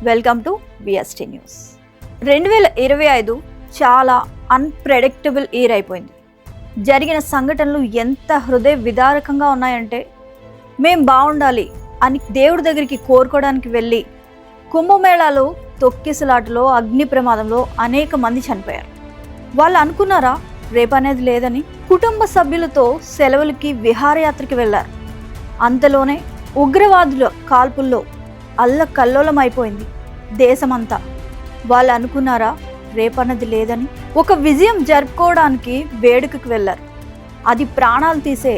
Welcome to VST news. 2025 చాలా unpredictable year అయిపోయింది. జరిగిన సంఘటనలు ఎంత హృదయ విదారకంగా ఉన్నాయంటే, మేం బాగుండాలి అని దేవుడి దగ్గరికి కోరుకోవడానికి వెళ్ళి కుంభమేళాలో తొక్కిసలాటలో అగ్ని ప్రమాదంలో అనేక మంది చనిపోయారు. వాళ్ళు అనుకున్నారా రేపనేది లేదని? కుటుంబ సభ్యులతో సెలవులకి విహారయాత్రకి వెళ్ళారు. అంతలోనే ఉగ్రవాదుల కాల్పుల్లో అల్లకల్లోలం అయిపోయింది దేశమంతా. వాళ్ళు అనుకున్నారా రేపన్నది లేదని? ఒక విజయం జరుపుకోవడానికి వేడుకకు వెళ్ళారు. అది ప్రాణాలు తీసే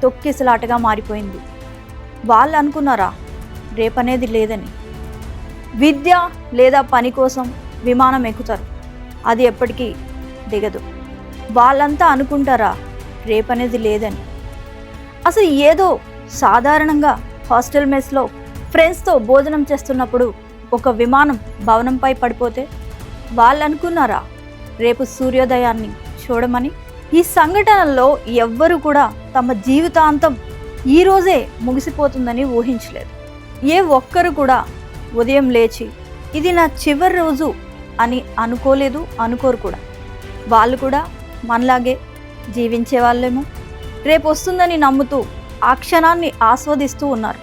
తొక్కిసలాటగా మారిపోయింది. వాళ్ళు అనుకున్నారా రేపనేది లేదని? విద్య లేదా పని కోసం విమానం ఎక్కుతారు, అది ఎప్పటికీ దిగదు. వాళ్ళంతా అనుకుంటారా రేపనేది లేదని? అసలు ఏదో సాధారణంగా హాస్టల్ మెస్లో ఫ్రెండ్స్తో భోజనం చేస్తున్నప్పుడు ఒక విమానం భవనంపై పడిపోతే వాళ్ళు అనుకున్నారా రేపు సూర్యోదయాన్ని చూడమని? ఈ సంఘటనల్లో ఎవ్వరూ కూడా తమ జీవితాంతం ఈరోజే ముగిసిపోతుందని ఊహించలేదు. ఏ ఒక్కరు కూడా ఉదయం లేచి ఇది నా చివరి రోజు అని అనుకోలేదు, అనుకోరు కూడా. వాళ్ళు కూడా మనలాగే జీవించే వాళ్ళేమో. రేపు వస్తుందని నమ్ముతూ ఆ క్షణాన్ని ఆస్వాదిస్తూ ఉన్నారు.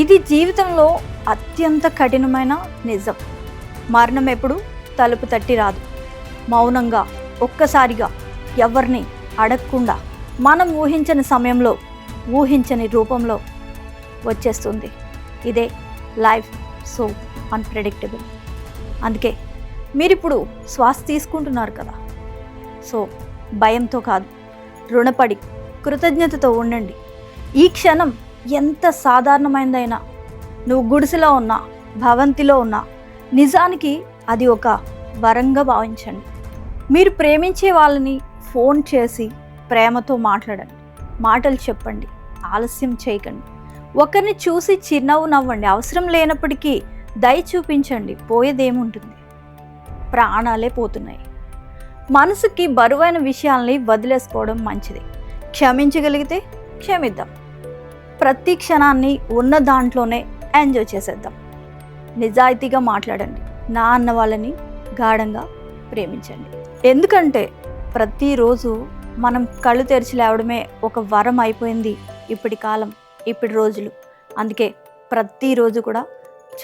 ఇది జీవితంలో అత్యంత కఠినమైన నిజం. మరణం ఎప్పుడు తలుపు తట్టి రాదు. మౌనంగా ఒక్కసారిగా ఎవరిని అడగకుండా మనం ఊహించని సమయంలో ఊహించని రూపంలో వచ్చేస్తుంది. ఇదే లైఫ్ సో అన్ప్రెడిక్టబుల్. అందుకే మీరిప్పుడు శ్వాస తీసుకుంటున్నారు కదా, సో భయంతో కాదు, రుణపడి కృతజ్ఞతతో ఉండండి. ఈ క్షణం ఎంత సాధారణమైనదైనా, నువ్వు గుడిసెలో ఉన్నా, భవంతిలో ఉన్నా, నిజానికి అది ఒక వరంగా భావించండి. మీరు ప్రేమించే వాళ్ళని ఫోన్ చేసి ప్రేమతో మాట్లాడండి, మాటలు చెప్పండి, ఆలస్యం చేయకండి. ఒకరిని చూసి చిరునవ్వు నవ్వండి. అవసరం లేనప్పటికీ దయ చూపించండి. పోయేదేముంటుంది? ప్రాణాలే పోతున్నాయి. మనసుకి బరువైన విషయాల్ని వదిలేసుకోవడం మంచిది. క్షమించగలిగితే క్షమిద్దాం. ప్రతి క్షణాన్ని ఉన్న దాంట్లోనే ఎంజాయ్ చేసేద్దాం. నిజాయితీగా మాట్లాడండి. నా అన్న వాళ్ళని గాఢంగా ప్రేమించండి. ఎందుకంటే ప్రతిరోజు మనం కళ్ళు తెరిచి లేవడమే ఒక వరం అయిపోయింది ఇప్పటి కాలం, ఇప్పటి రోజులు. అందుకే ప్రతిరోజు కూడా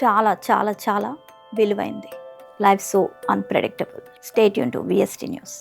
చాలా చాలా చాలా విలువైంది. Life so unpredictable. Stay tune to VST news.